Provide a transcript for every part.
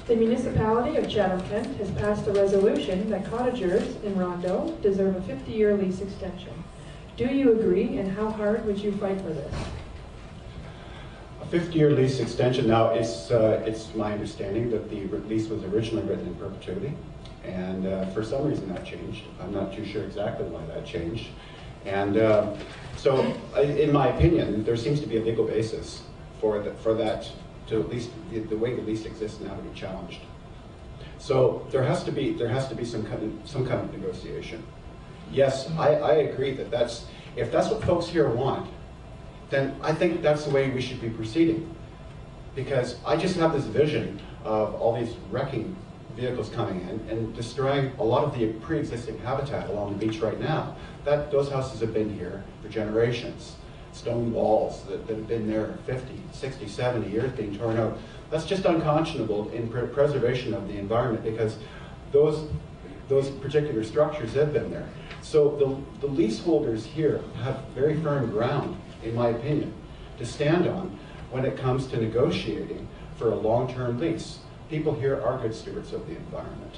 The municipality of Chatham-Kent has passed a resolution that cottagers in Rondeau deserve a 50-year lease extension. Do you agree, and how hard would you fight for this? A 50-year lease extension. Now, it's my understanding that the lease was originally written in perpetuity, and for some reason that changed. I'm not too sure exactly why that changed. And so, in my opinion, there seems to be a legal basis for that to at least the way the lease exists now to be challenged. So there has to be some kind of negotiation. Yes, I agree that if that's what folks here want, then I think that's the way we should be proceeding. Because I just have this vision of all these wrecking vehicles coming in and destroying a lot of the pre-existing habitat along the beach right now. Those houses have been here for generations. Stone walls that have been there 50, 60, 70 years being torn out. That's just unconscionable in preservation of the environment, because those particular structures have been there. So the leaseholders here have very firm ground, in my opinion, to stand on when it comes to negotiating for a long-term lease. People here are good stewards of the environment,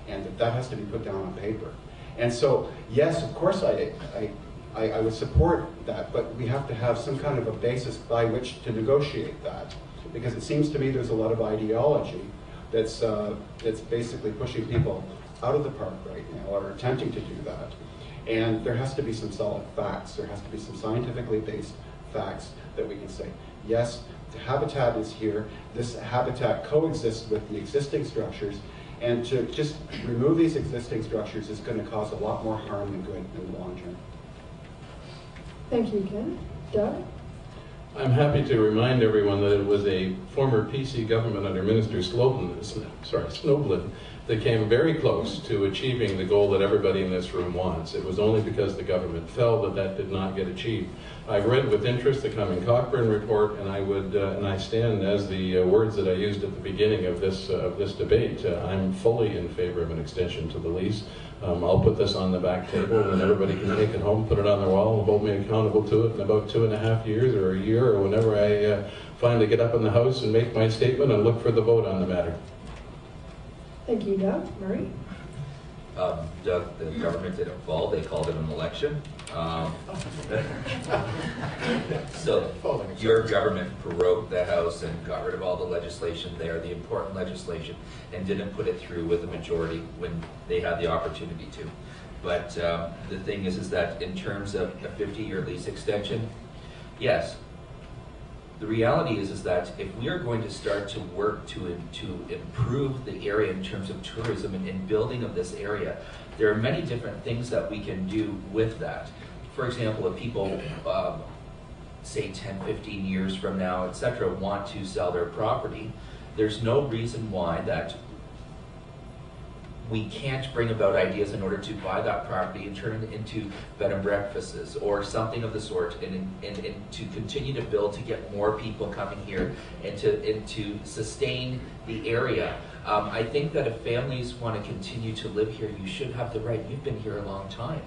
and that has to be put down on paper. And so, yes, of course I would support that, but we have to have some kind of a basis by which to negotiate that, because it seems to me there's a lot of ideology that's basically pushing people out of the park right now, or attempting to do that. And there has to be some solid facts. There has to be some scientifically based facts that we can say, yes, the habitat is here. This habitat coexists with the existing structures, and to just remove these existing structures is going to cause a lot more harm than good in the long term. Thank you, Ken. Doug? I'm happy to remind everyone that it was a former PC government under Minister Snowblin that came very close to achieving the goal that everybody in this room wants. It was only because the government fell that did not get achieved. I've read with interest the Cumming-Cockburn report, and I stand as the words that I used at the beginning of this debate. I'm fully in favor of an extension to the lease. I'll put this on the back table, and everybody can take it home, put it on their wall, and hold me accountable to it in about 2.5 years or a year, or whenever I finally get up in the House and make my statement and look for the vote on the matter. Thank you, Doug. Murray? Doug, the government didn't fall, they called it an election. So your government prorogued the House and got rid of all the legislation there, the important legislation, and didn't put it through with a majority when they had the opportunity to. But the thing is that in terms of a 50-year lease extension, yes, the reality is that if we are going to start to work to improve the area in terms of tourism and building of this area, there are many different things that we can do with that. For example, if people, say 10, 15 years from now, etc., want to sell their property, there's no reason why that we can't bring about ideas in order to buy that property and turn it into bed and breakfasts or something of the sort, and to continue to build to get more people coming here and to sustain the area. I think that if families want to continue to live here, you should have the right. You've been here a long time.